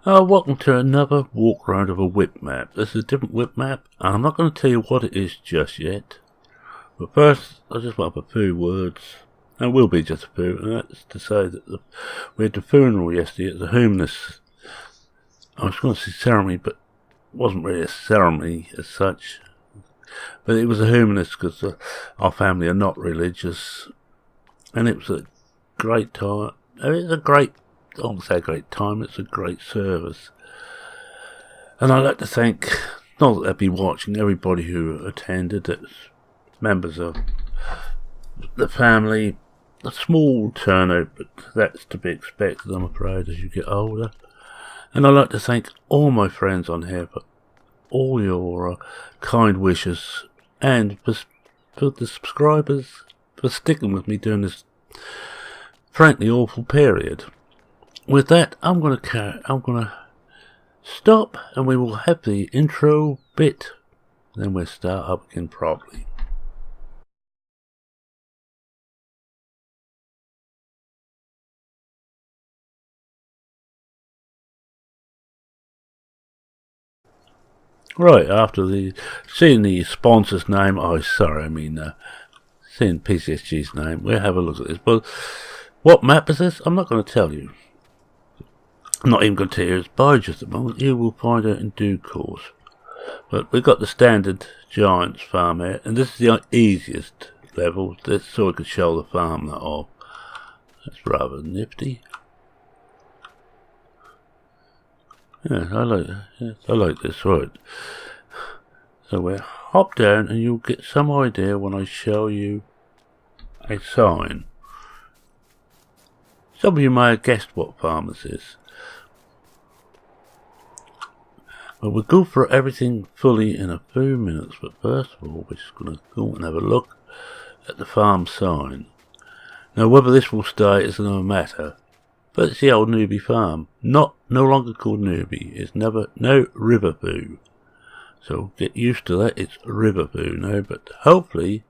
Welcome to another walk around of a WIP map. This is a different WIP map, and I'm not going to tell you what it is just yet. But first, I just want up a few words, and it will be just a few, and that's to say that we had the funeral yesterday at the Humanist. I was going to say ceremony, but it wasn't really a ceremony as such. But it was a Humanist because our family are not religious, and it was a great time. I won't say a great time, it's a great service. And I'd like to thank, not that they'll be watching, everybody who attended. It's members of the family. A small turnout, but that's to be expected, I'm afraid, as you get older. And I'd like to thank all my friends on here for all your kind wishes, and for the subscribers for sticking with me during this frankly awful period. With that, I'm gonna stop, and we will have the intro bit. Then we'll start up again properly. Right, after seeing the sponsor's name, seeing PCSG's name, we'll have a look at this. But what map is this? I'm not going to tell you. I'm not even going to tell you it's by just a moment. You will find out in due course. But we've got the standard Giants farm here, and this is the easiest level. This so I could show the farm that off. That's rather nifty. Yeah, I like this, right. So we'll hop down and you'll get some idea when I show you a sign. Some of you may have guessed what farm this is. Well, we'll go for everything fully in a few minutes, but first of all we're just going to go and have a look at the farm sign. Now whether this will stay is another matter. But it's the old Newbie farm. No longer called Newbie. It's no Riverview. So get used to that. It's Riverview now. But hopefully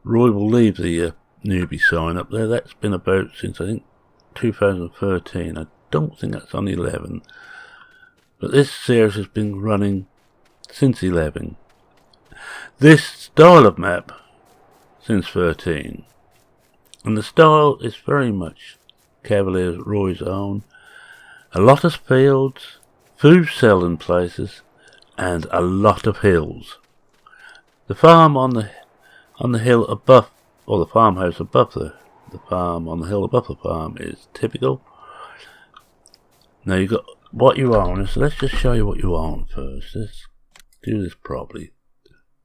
Roy will leave the Newbie sign up there. That's been about since I think 2013. I don't think that's on 11. But this series has been running since 11. This style of map since 13. And the style is very much Cavaliers Roy's own. A lot of fields, food selling places, and a lot of hills. The farm on the hill above, or the farmhouse above the farm on the hill above the farm is typical. Now you've got what you own, so let's just show you what you own first. Let's do this properly.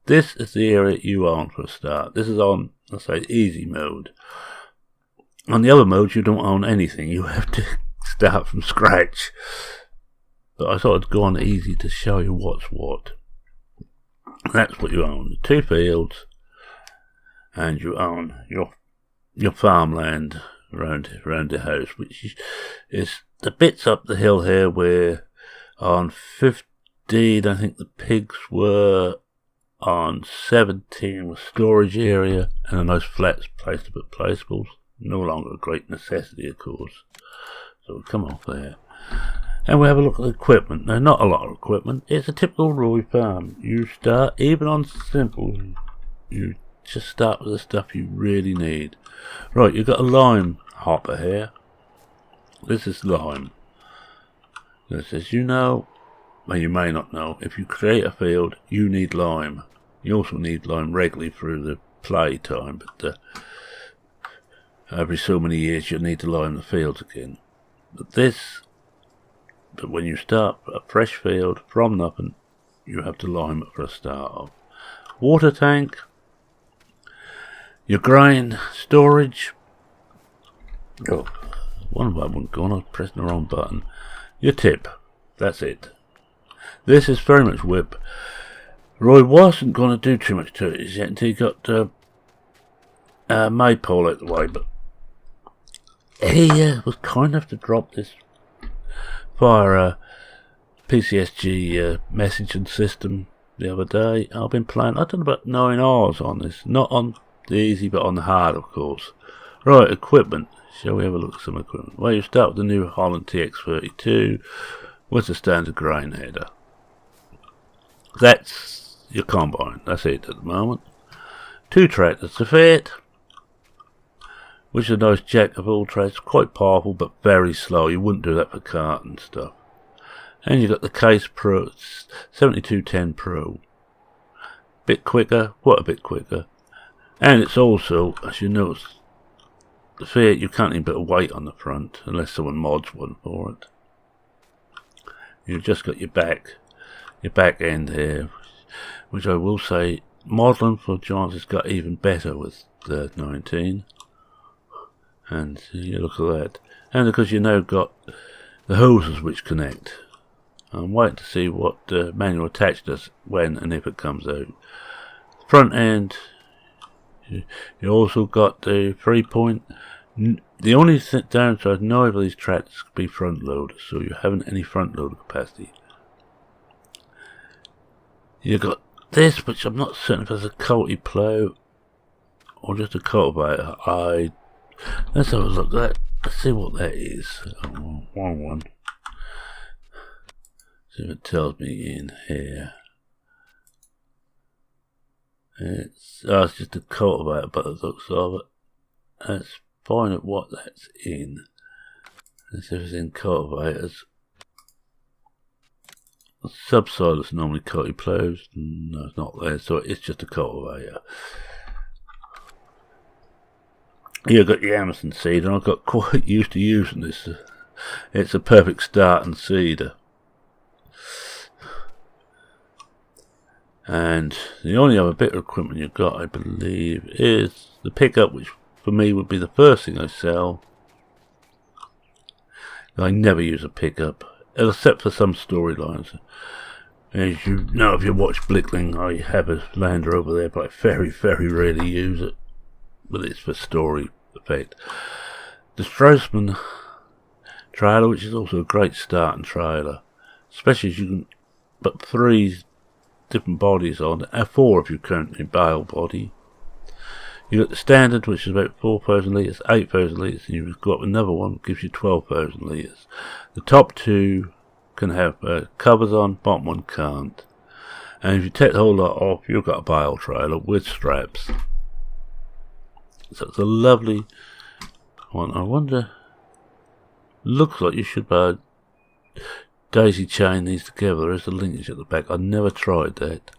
This is the area you own for a start. This is on, let's say, easy mode. On the other modes, you don't own anything. You have to start from scratch. But I thought I'd go on easy to show you what's what. That's what you own. 2 fields. And you own your farmland around the house, which is the bits up the hill here where on 15, I think the pigs were. On 17 was storage area and a nice flat place to put placeables. No longer a great necessity, of course. So we'll come off there. And we'll have a look at the equipment. Now, not a lot of equipment. It's a typical Roy farm. You start, even on simple, you just start with the stuff you really need. Right, you've got a lime hopper here. This is lime. This is, you know, well, you may not know, if you create a field, you need lime. You also need lime regularly through the play time, but every so many years you'll need to lime the fields again. But when you start a fresh field from nothing, you have to lime it for a start off. Water tank, your grain storage. Oh, one button gone, I was pressing the wrong button. Your tip, that's it. This is very much WIP. Roy wasn't going to do too much to it yet until he got Maypole out the way, but he was kind enough to drop this via PCSG messaging system the other day. I've been playing, I don't know, about 9 hours on this. Not on the easy, but on the hard, of course. Right, equipment. Shall we have a look at some equipment? Well, you start with the New Holland TX32 with the standard grain header. That's your combine. That's it at the moment. 2 tractors to fit, which is a nice jack of all trades. Quite powerful, but very slow. You wouldn't do that for cart and stuff. And you've got the Case Pro 7210 Pro. Bit quicker, quite a bit quicker. And it's also, as you notice, the Fiat, you can't even put a weight on the front unless someone mods one for it. You've just got your back end here, which I will say, modelling for Giants has got even better with the 19. And you look at that. And because you now got the hoses which connect. I'm waiting to see what manual attach does when and if it comes out. Front end, you also got the 3-point. The only downside, neither of these tractors could be front loaders, so you haven't any front loader capacity. You got this, which I'm not certain if it's a culti plough or just a cultivator. Let's have a look at that. Let's see what that is. Oh, wrong one. See if it tells me in here. It's just a cultivator, but it looks of it. Let's find out what that's in. Let's see if it's in cultivators. Subsoilers normally culti ploughs. No, it's not there, so it's just a cultivator. You've got your Amazon seeder, and I've got quite used to using this. It's a perfect starting seeder. And the only other bit of equipment you've got, I believe, is the pickup, which for me would be the first thing I sell. I never use a pickup, except for some storylines. As you know, if you watch Blickling, I have a Lander over there, but I very, very rarely use it. But it's for story effect. The Strassman trailer, which is also a great starting trailer, especially as you can put 3 different bodies on, 4 if you count the bale body. You've got the standard, which is about 4,000 litres, 8,000 litres, and you've got another one that gives you 12,000 litres. The top 2 can have covers on, bottom one can't. And if you take the whole lot off, you've got a bale trailer with straps. So it's a lovely one. I wonder, looks like you should daisy chain these together. There's a linkage at the back. I never tried that.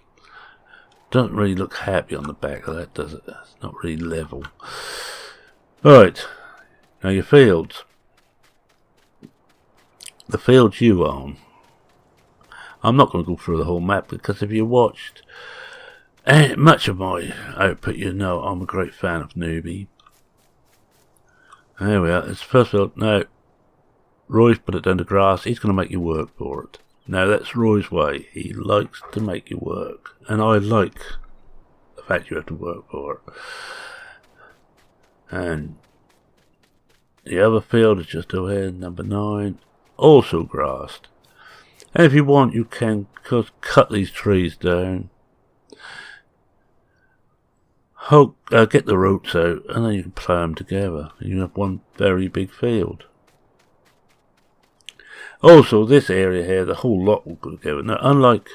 Doesn't really look happy on the back of that, does it? It's not really level. Right, now your fields. The fields you own. I'm not going to go through the whole map, because if you watched much of my output, you know I'm a great fan of Newbie. There we are. It's the first field. Now, Roy's put it down to grass. He's going to make you work for it. Now, that's Roy's way. He likes to make you work. And I like the fact you have to work for it. And the other field is just over here, number 9. Also grassed. And if you want, you can cut these trees down. Get the roots out, and then you can plough them together. And you have one very big field. Also, this area here, the whole lot will go together. Now, unlike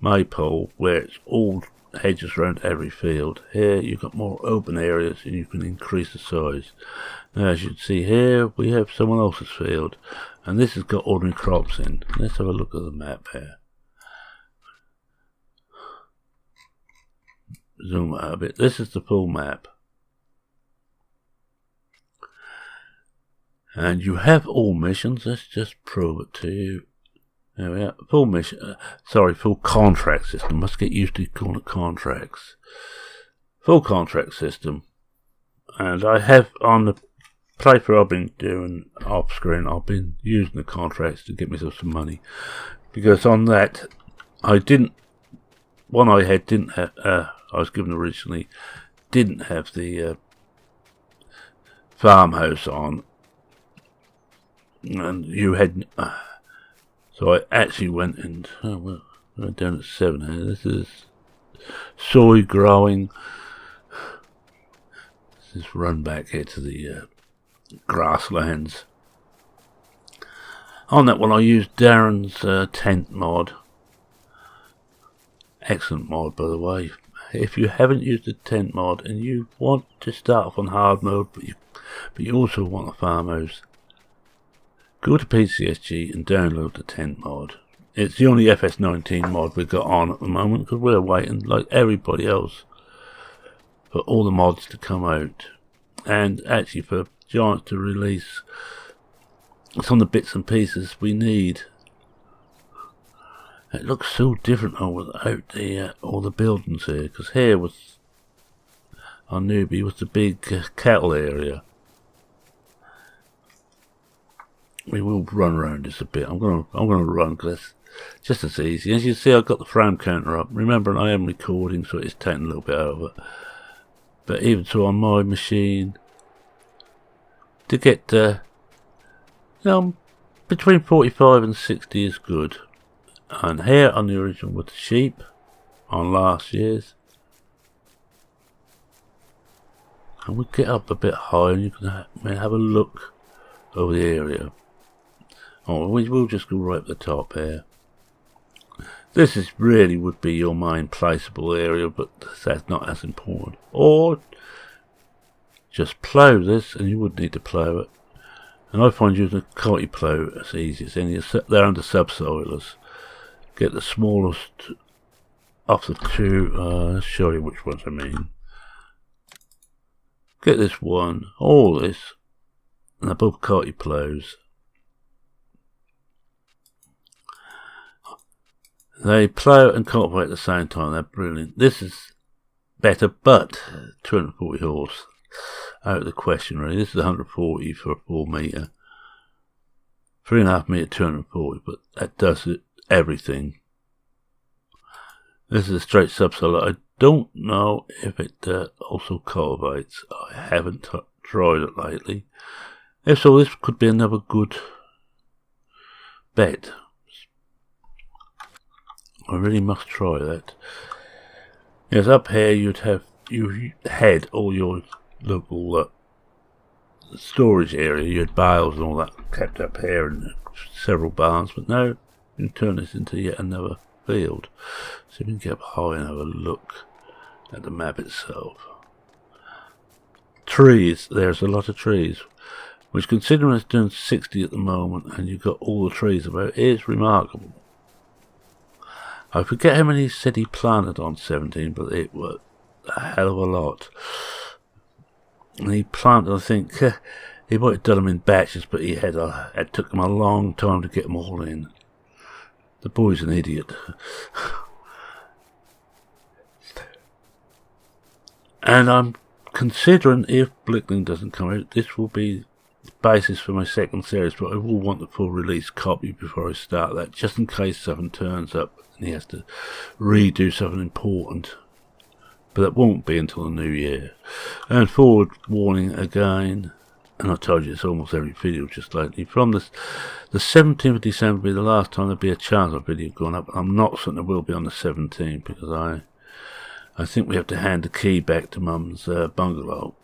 Maypole, where it's all hedges around every field, here you've got more open areas and you can increase the size. Now, as you can see here, we have someone else's field, and this has got ordinary crops in. Let's have a look at the map here. Zoom out a bit. This is the full map. And you have all missions. Let's just prove it to you. There we are. Full mission. Full contract system. Must get used to calling it contracts. Full contract system. And I have on the playthrough I've been doing off screen, I've been using the contracts to get myself some money. Because on that, one I had didn't have, I was given originally, didn't have the farmhouse on. And you had, so I actually went and, we're down at 7 here. This is soy growing. Just run back here to the grasslands. On that one I used Darren's tent mod. Excellent mod, by the way. If you haven't used the tent mod and you want to start off on hard mode, but you also want a farmhouse, go to PCSG and download the tent mod. It's the only FS19 mod we've got on at the moment, because we're waiting, like everybody else, for all the mods to come out, and actually for Giants to release some of the bits and pieces we need. It looks so different without the all the buildings here, because here was our newbie was the big cattle area. We will run around this a bit. I'm gonna run because it's just as easy. As you see, I've got the frame counter up. Remember, I am recording, so it's taking a little bit over. But even so, on my machine, to get between 45 and 60 is good. And here on the original with the sheep on last year's, and we get up a bit higher and you can have a look over the area. Oh, we will just go right at the top here. This is really would be your main placeable area, but that's not as important. Or just plough this, and you would need to plough it. And I find using a cotty plough as easy as any. They're under subsoilers. Get the smallest off the two. Let's show you which ones I mean. Get this one, all this, and they're both cotty ploughs. They plough and cultivate at the same time. They're brilliant. This is better, but 240 horse out of the question really. This is 140 for a 4 metre, 3.5 metre, 240, but that does it. Everything. This is a straight subsoiler. I don't know if it also cultivates. I haven't tried it lately. If so, this could be another good bet. I really must try that. Yes, up here you had all your local storage area. You had bales and all that kept up here and several barns, but now you can turn this into yet another field. So we can get up high and have a look at the map itself. Trees, there's a lot of trees, which considering it's doing 60 at the moment and you've got all the trees about, is remarkable. I forget how many he said he planted on 17, but it was a hell of a lot. And he planted, I think, he might have done them in batches, but it took him a long time to get them all in. The boy's an idiot. And I'm considering, if Blickling doesn't come out, this will be the basis for my second series, but I will want the full release copy before I start that, just in case something turns up and he has to redo something important. But that won't be until the new year. And forward warning again, and I told you it's almost every video just lately, from the 17th of December will be the last time there'll be a chance of a video going up. I'm not certain there will be on the 17th, because I think we have to hand the key back to Mum's bungalow.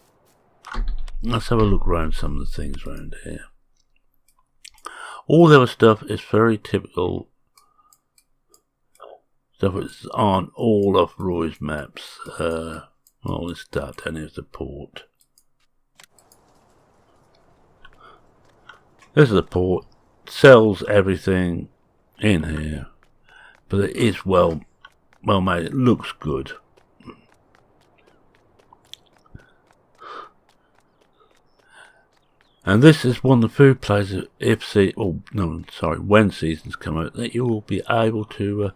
Let's have a look around some of the things around here. All the other stuff is very typical stuff that's on all of Roy's maps. Well, let's start down here at the port. This is the port. Sells everything in here, but it is well made. It looks good. And this is one of the food places, when seasons come out, that you will be able to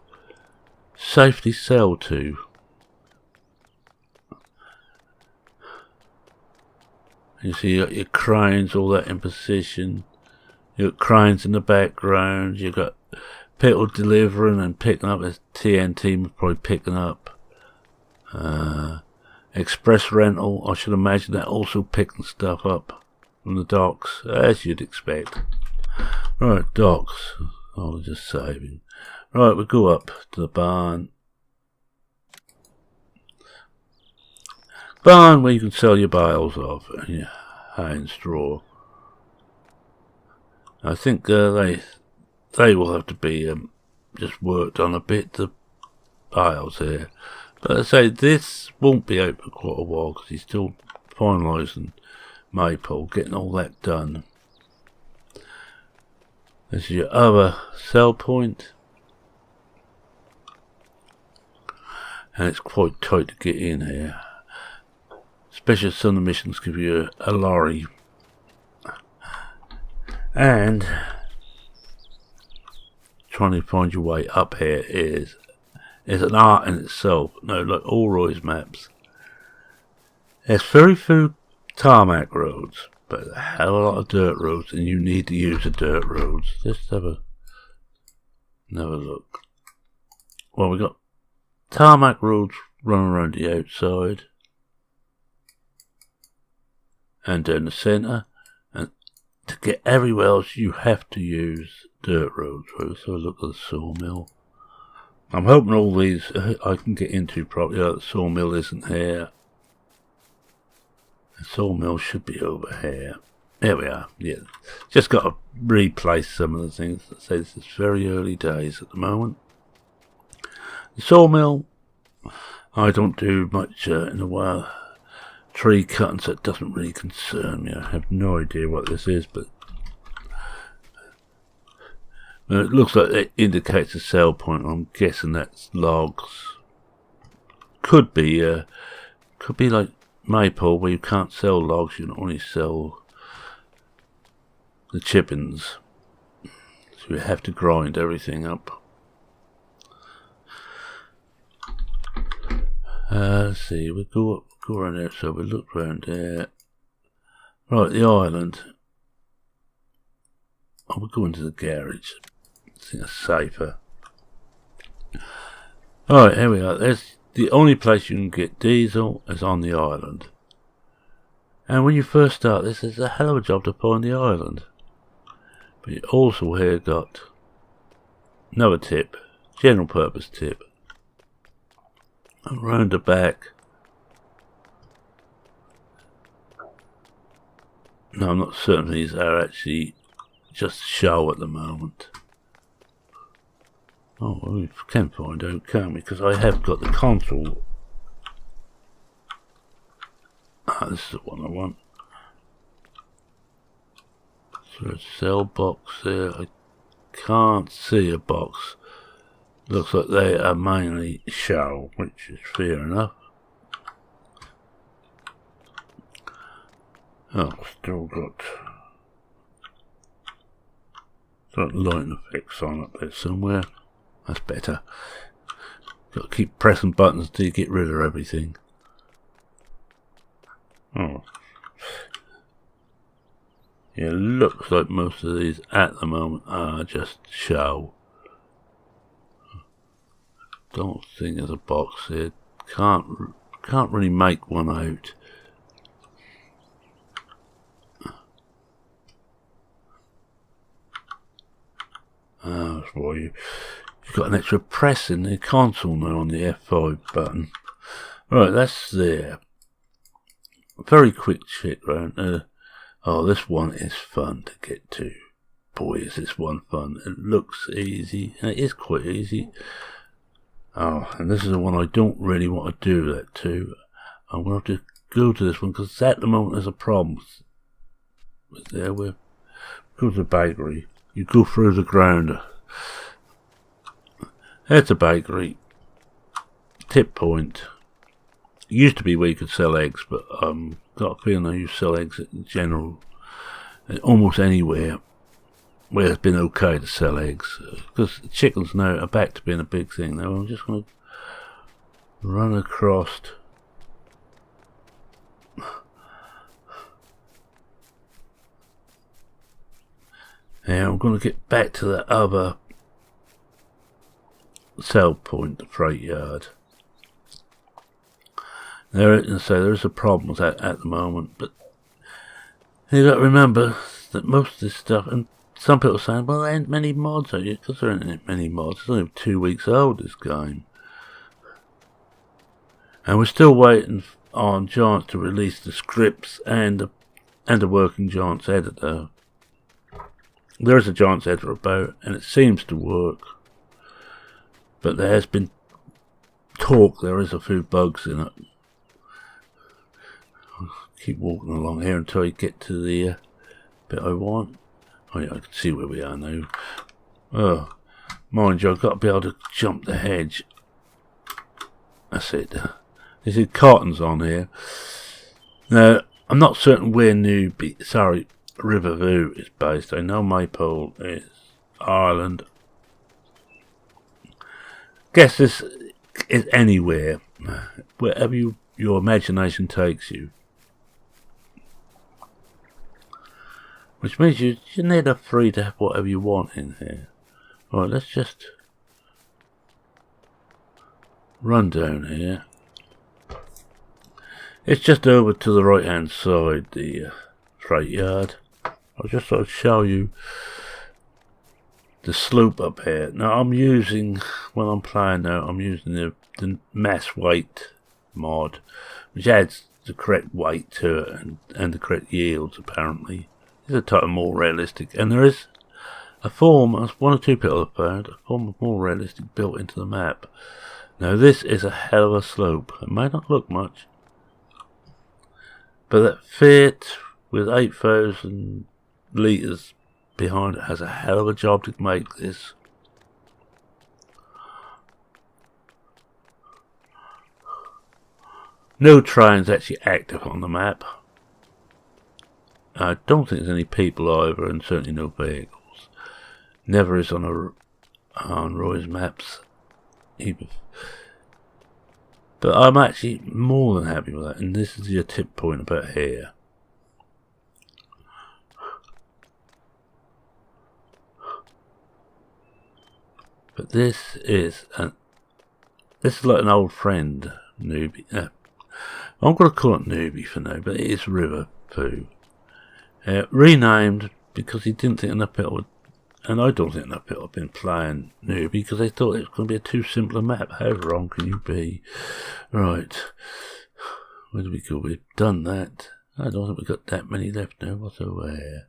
safely sell to. You see, you got your cranes, all that in position. You got cranes in the background. You got people delivering and picking up. There's TNT probably picking up. Express rental, I should imagine that also picking stuff up from the docks, as you'd expect. Right, docks. Oh, just saving. Right, we'll go up to the barn. barn where you can sell your bales of, and your hay and straw. I think they will have to be just worked on a bit, the bales here. But I say this won't be out for quite a while because he's still finalising maple, getting all that done. This is your other sell point, and it's quite tight to get in here, especially as some of the missions give you a lorry. And trying to find your way up here is an art in itself. No, like all Roy's maps, there's very few tarmac roads, but a hell of a lot of dirt roads, and you need to use the dirt roads. Just have another look. Well, we got tarmac roads running around the outside and down the centre, and to get everywhere else you have to use dirt roads. Right, so look at the sawmill. I'm hoping all these I can get into properly. The sawmill isn't here. The sawmill should be over here. There we are. Yeah, just got to replace some of the things. I say this is very early days at the moment. The sawmill, I don't do much in the way of tree cutting, so it doesn't really concern me. I have no idea what this is, but it looks like it indicates a sell point. I'm guessing that's logs. Could be like maple, where you can't sell logs, you can only sell the chippings, so you have to grind everything up. Let's see, we go around there, so we look around there. Right, the island. Oh, we'll go into the garage. I think it's safer. Alright, here we are. There's the only place you can get diesel is on the island. And when you first start this, it's a hell of a job to find the island. But you also here got another tip, general purpose tip. Around the back. No, I'm not certain these are actually just show at the moment. Oh, well, we can find out, can't we? Because I have got the console. Ah, this is the one I want. So a cell box there. I can't see a box. Looks like they are mainly show, which is fair enough. Oh, still got lighting effects on up there somewhere. That's better. Got to keep pressing buttons to get rid of everything. Oh. Yeah, looks like most of these at the moment are just show. Don't think there's a box here. Can't really make one out. Oh, that's why you've got an extra press in the console now on the F5 button. Right, that's there. Very quick check round. Oh, this one is fun to get to. Boy, is this one fun. It looks easy, and it is quite easy. Oh, and this is the one I don't really want to do that to. I'm going to have to go to this one, because at the moment there's a problem. But there we go to the bakery. You go through the ground. That's a bakery. Tip point. It used to be where you could sell eggs, but got a feeling that you sell eggs in general, almost anywhere where it's been okay to sell eggs, because chickens now are back to being a big thing. Now I'm just going to run across. Now I'm going to get back to the other sell point, the freight yard. There is a problem with that at the moment, but you got to remember that most of this stuff, and some people are saying, well, there ain't many mods, are you? Because there ain't many mods. It's only 2 weeks old, this game. And we're still waiting on Giants to release the scripts and a working Giants editor. There is a Giants editor about, and it seems to work. But there has been talk there is a few bugs in it. I'll keep walking along here until I get to the bit I want. Oh yeah, I can see where we are now. Oh, mind you, I've got to be able to jump the hedge. That's it. There's cartons on here. Now, I'm not certain where Riverview is based. I know Maypole is Ireland. Guess this is anywhere, wherever your imagination takes you. Which means you're nearly free to have whatever you want in here. Right, let's just run down here. It's just over to the right hand side, the freight yard. I'll just sort of show you the slope up here. Now I'm using, when I'm playing now, I'm using the mass weight mod, which adds the correct weight to it and the correct yields apparently. It's a type of more realistic, and there is a form, as one or two people have found, a form of more realistic built into the map. Now this is a hell of a slope. It may not look much, but that fit with 8,000 litres behind it has a hell of a job to make this. No trains actually active on the map. I don't think there's any people either, and certainly no vehicles. Never is on Roy's maps either. But I'm actually more than happy with that, and this is your tip point about here. But this is like an old friend, newbie. I'm going to call it newbie for now, but it is River Poo. Renamed because he didn't think enough people would, and I don't think enough people have been playing newbie because they thought it was going to be a too simple a map. How wrong can you be? Right, where do we go? We've done that. I don't think we've got that many left now. What's over here?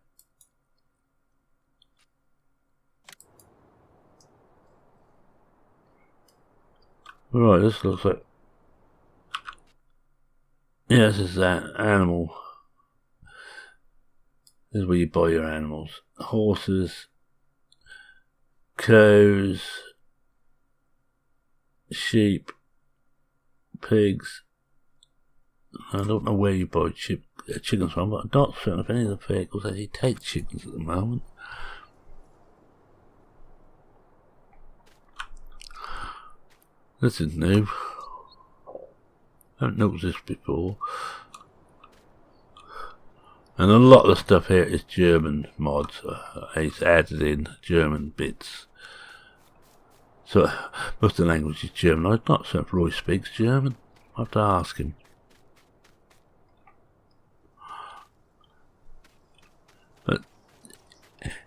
Right, this looks like, yeah, this is that animal. This is where you buy your animals. Horses, cows, sheep, pigs. I don't know where you buy chickens from, but I'm not certain if any of the vehicles actually take chickens at the moment. This is new. I haven't noticed this before. And a lot of the stuff here is German mods. It's added in German bits. So most of the language is German. I'm not certain if Roy speaks German. I have to ask him. But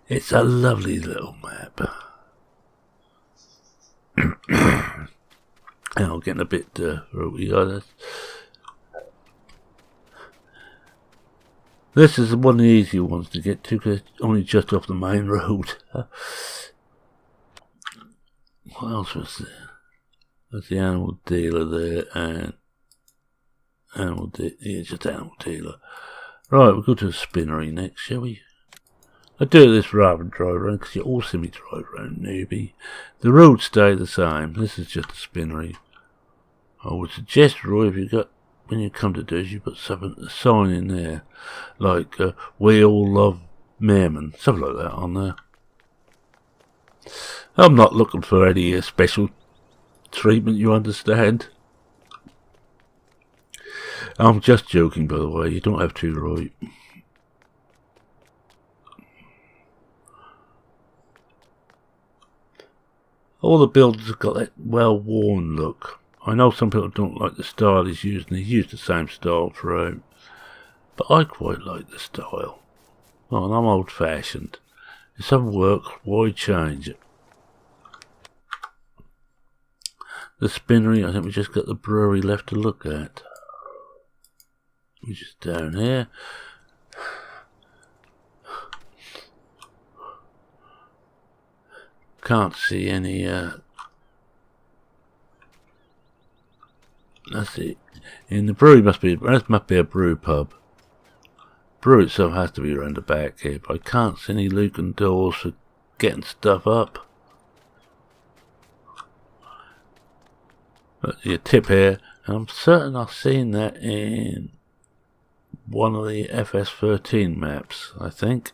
it's a lovely little map. And I'm getting a bit ropey on this. This is one of the easier ones to get to because it's only just off the main road. What else was there? There's the animal dealer there, and just animal dealer. Right, we'll go to the spinnery next, shall we? I do this rather than drive around because you all see me drive around, newbie. The roads stay the same. This is just a spinnery. I would suggest, Roy, if you got, when you come to do this, you put a sign in there, like "We all love Merman," something like that on there. I'm not looking for any special treatment, you understand. I'm just joking, by the way. You don't have to, Roy. All the builders have got that well-worn look. I know some people don't like the style he's using. He's used the same style throughout. But I quite like the style. Well, and I'm old-fashioned. If something works, why change it? The spinnery, I think we just got the brewery left to look at. which is down here. Can't see any, that's it. In the brewery must be a brew pub. Brew itself has to be around the back here, but I can't see any looking doors for getting stuff up. But your tip here, and I'm certain I've seen that in one of the FS13 maps, I think.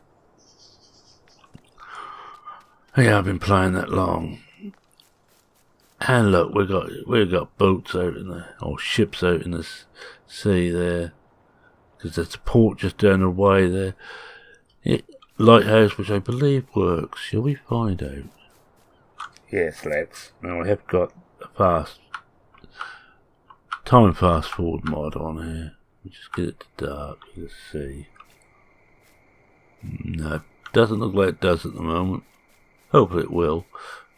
Yeah, I've been playing that long. And look, we've got boats out in the, or ships out in the sea there, because there's a port just down the way there. Lighthouse, which I believe works. Shall we find out? Yes, let's. Now I have got a time fast forward mod on here. We'll just get it to dark. Let's see. No, doesn't look like it does at the moment. Hopefully it will.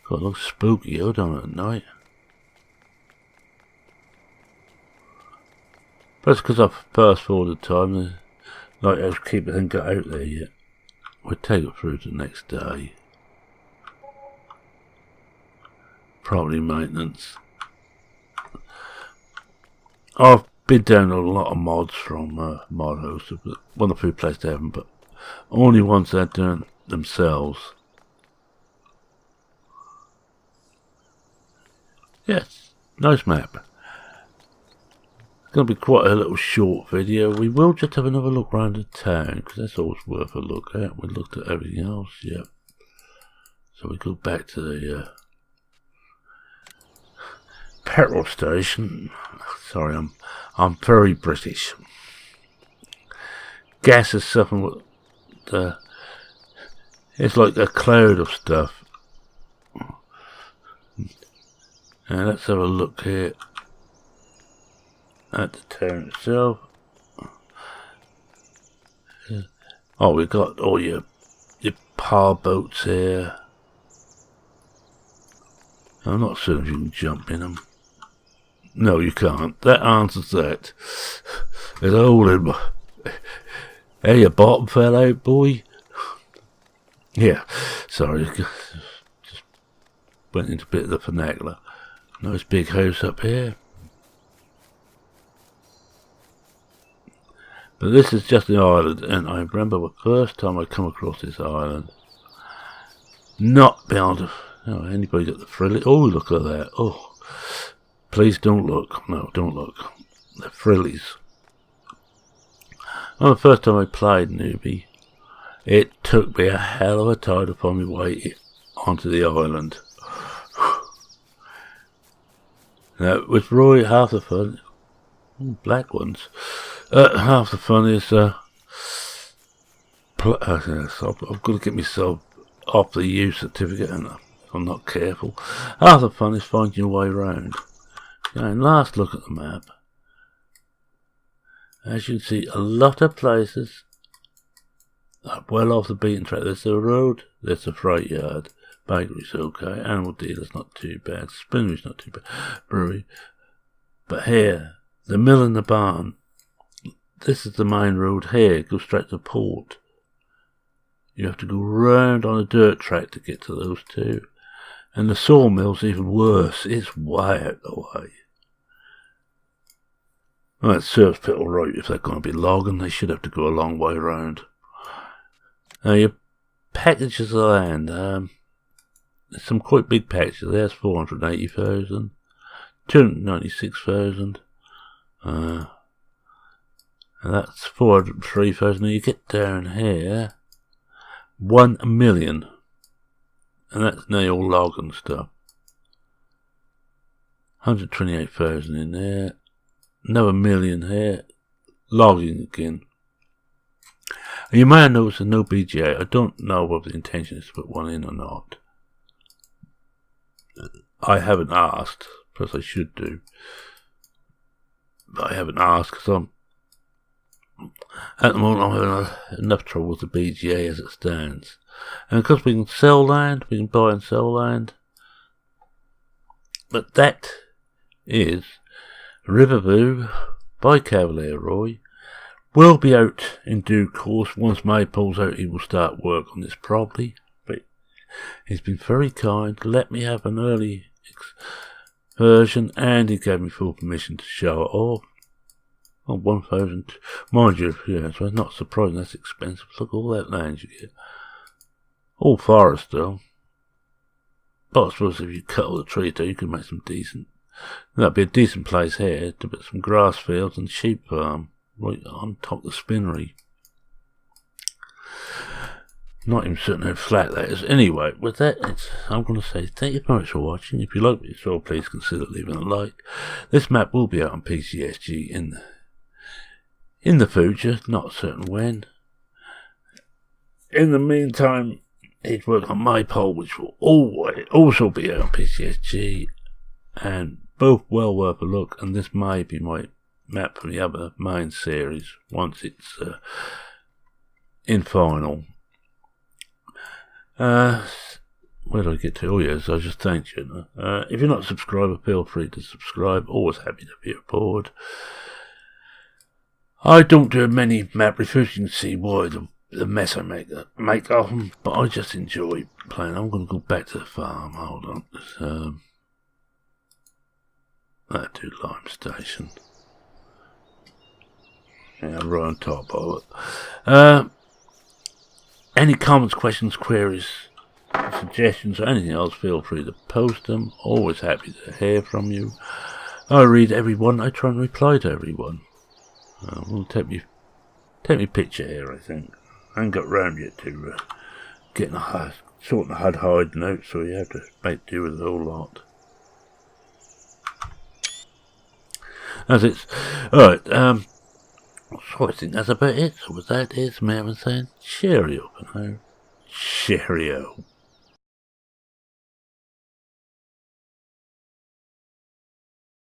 God, it looks spooky out on it at night. That's because I've fast forwarded time. The lighthouse keeper hasn't got out there yet. We'll take it through to the next day. Property maintenance. I've been down a lot of mods from mod hosts, but one of the few places they haven't, but only ones that done themselves. Yes, nice map. It's going to be quite a little short video. We will just have another look around the town, because that's always worth a look at. We looked at everything else, yep. So we go back to the petrol station. Sorry, I'm very British. Gas is something with it's like a cloud of stuff. And let's have a look here at the town itself. Oh, we've got all your power boats here. I'm not certain if you can jump in them. No, you can't. That answers that. There's a hole in my... Hey, your bottom fell out, boy. Yeah, sorry. Just went into a bit of the vernacular. Nice big house up here. But this is just the island, and I remember the first time I come across this island, not being able to... Oh, anybody got the frilly? Oh, look at that. Oh, please don't look. No, don't look. The frillies. Well, the first time I played Newbie, it took me a hell of a time to find my way onto the island. Now, with Roy, half the fun... black ones. Half the fun is... I've got to get myself off the U certificate, and if I'm not careful. Half the fun is finding your way around. And last look at the map. As you can see, a lot of places are well off the beaten track. There's the road, there's the freight yard. Bakery's okay, animal dealer's not too bad, spinnery's not too bad, brewery. But here, the mill and the barn, this is the main road here, goes straight to port. You have to go round on a dirt track to get to those two. And the sawmill's even worse, it's way out the way. Well, that serves people right if they're going to be logging, they should have to go a long way round. Now your packages of land, there's some quite big packages. There's 480,000, 296,000, and that's 403,000. You get down here, 1 million, and that's now all logging stuff. 128,000 in there, another million here, logging again. And you may have noticed there's no BGA. I don't know whether the intention is to put one in or not. I haven't asked, plus I should do. But I haven't asked because at the moment I'm having enough trouble with the BGA as it stands. And because we can sell land, we can buy and sell land. But that is Riverview by Cavalier Roy. Will be out in due course. Once May pulls out, he will start work on this properly. But he's been very kind, let me have an early version, and he gave me full permission to show it off. Oh, 1,000, mind you, yeah, so I'm not surprised that's expensive. Look at all that land you get. All forest though. But I suppose if you cut all the trees down, you can make some decent. That'd be a decent place here to put some grass fields and sheep farm right on top of the spinnery. Not even certain how flat that is. Anyway, with that, I'm going to say thank you very much for watching. If you like what you saw, please consider leaving a like. This map will be out on PCSG in the future, not certain when. In the meantime, he's working on my poll, which will also be out on PCSG, and both well worth a look. And this may be my map from the other main series once it's in final. Where do I get to? Oh yes, I just thanked you. If you're not a subscriber, feel free to subscribe. Always happy to be aboard. I don't do many map reviews. You can see why the mess I make of them, but I just enjoy playing. I'm going to go back to the farm. Hold on. That do Lime Station. Yeah, right on top of it. Any comments, questions, queries, suggestions, or anything else, feel free to post them. Always happy to hear from you. I read everyone. I try and reply to everyone. We'll take me picture here, I think. I ain't got round yet to getting sorting the HUD hiding out, so you have to make do with the whole lot. As it's alright, so I think that's about it. So with that, it's me saying cheerio for now. Cheerio.